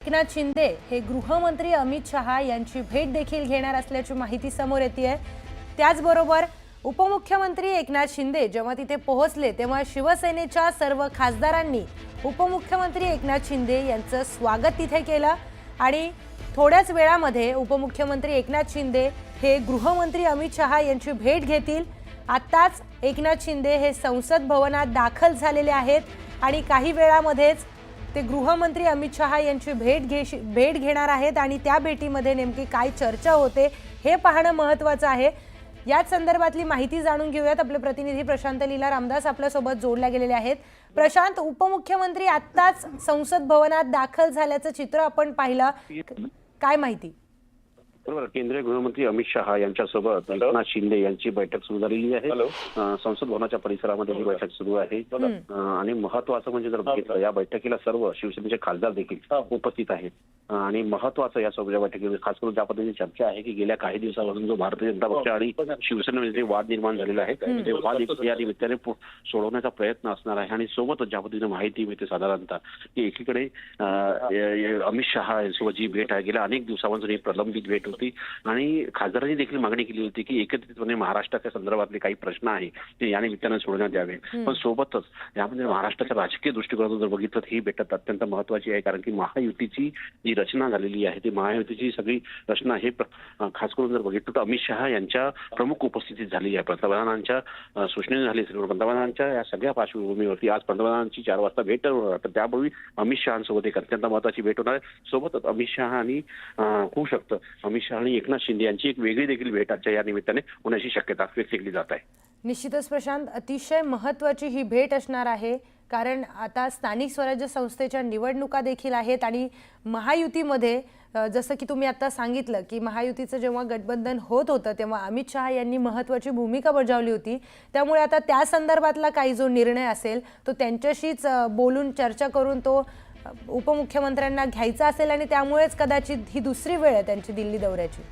एकनाथ शिंदे हे गृहमंत्री अमित शहा यांची भेट देखील घेणार असल्याची माहिती समोर येते। त्याचबरोबर उपमुख्यमंत्री एकनाथ शिंदे जेव्हा तिथे पोहोचले तेव्हा शिवसेनेच्या सर्व खासदारांनी उपमुख्यमंत्री एकनाथ शिंदे यांचं स्वागत तिथे केलं आणि थोड्याच वेळामध्ये उपमुख्यमंत्री एकनाथ शिंदे हे गृहमंत्री अमित शहा यांची भेट घेतील। आताच एकनाथ शिंदे हे संसद भवनात दाखल झालेले आहेत आणि काही वेळामध्येच ते गृहमंत्री अमित शहा यांची भेट घेणार आहेत आणि त्या भेटीमध्ये नेमकी काय चर्चा होते हे पाहणं महत्त्वाचं आहे। याच संदर्भातली माहिती जाणून घेऊयात। आपले प्रतिनिधी प्रशांत लीला रामदास आपल्या सोबत जोडल्या गेलेले आहेत। प्रशांत, उपमुख्यमंत्री आत्ताच संसद भवनात दाखल झाल्याचं चित्र आपण पाहिलं, काय माहिती? बरोबर, केंद्रीय गृहमंत्री अमित शहा यांच्यासोबत एकनाथ शिंदे यांची बैठक सुरू झालेली आहे। संसद भवनाच्या परिसरामध्ये ही बैठक सुरू आहे आणि महत्वाचं म्हणजे जर बघितलं या बैठकीला सर्व शिवसेनेचे खासदार देखील उपस्थित आहेत आणि महत्वाचं या सगळ्या बैठकीमध्ये खास करून ज्या पद्धतीची चर्चा आहे की गेल्या काही दिवसापासून जो भारतीय जनता पक्ष आणि शिवसेनेमध्ये वाद निर्माण झालेला आहे ते वाद या निमित्ताने सोडवण्याचा प्रयत्न असणार आहे आणि सोबतच ज्या पद्धतीने माहिती मिळते साधारणतः की एकीकडे अमित शहा यांच्यासोबत जी भेट आहे गेल्या अनेक दिवसापासून ही प्रलंबित भेट होती आणि खासदारांनी देखील मागणी केली होती की एकत्रितपणे महाराष्ट्राच्या संदर्भातले काही प्रश्न आहे ते या निमित्ताने सोडवण्यात यावे। पण सोबतच यामध्ये महाराष्ट्राच्या राजकीय दृष्टिकोनातून जर बघितलं ही बैठक अत्यंत महत्वाची आहे, कारण की महायुतीची जी रचना झालेली आहे ती महायुतीची सगळी रचना हे खास करून जर बघितलं तर अमित शहा यांच्या प्रमुख उपस्थितीत झाली आहे। पंतप्रधानांच्या सूचनेने झाली, पंतप्रधानांच्या या सगळ्या पार्श्वभूमीवरती आज पंतप्रधानांची 4 वाजता भेट होणार, तर त्यापूर्वी अमित शहांसोबत एक अत्यंत महत्वाची भेट होणार आहे। सोबतच अमित शहा आणि होऊ शकतं अमित शहा आणि एकनाथ शिंदे यांची एक वेगळी देखील भेट आजच्या या निमित्ताने होण्याची शक्यता व्यक्त केली जात आहे। निश्चितच प्रशांत, अतिशय महत्त्वाची ही भेट असणार आहे, कारण आता स्थानिक स्वराज्य संस्थेच्या निवडणुका देखील आहेत आणि महायुतीमध्ये जसं की तुम्ही आता सांगितलं की महायुतीचं जेव्हा गठबंधन होत होतं तेव्हा अमित शहा यांनी महत्त्वाची भूमिका बजावली होती। त्यामुळे आता त्या संदर्भातला काही जो निर्णय असेल तो त्यांच्याशीच बोलून चर्चा करून तो उपमुख्यमंत्र्यांना घ्यायचा असेल आणि त्यामुळेच कदाचित ही दुसरी वेळ आहे त्यांची दिल्ली दौऱ्याची।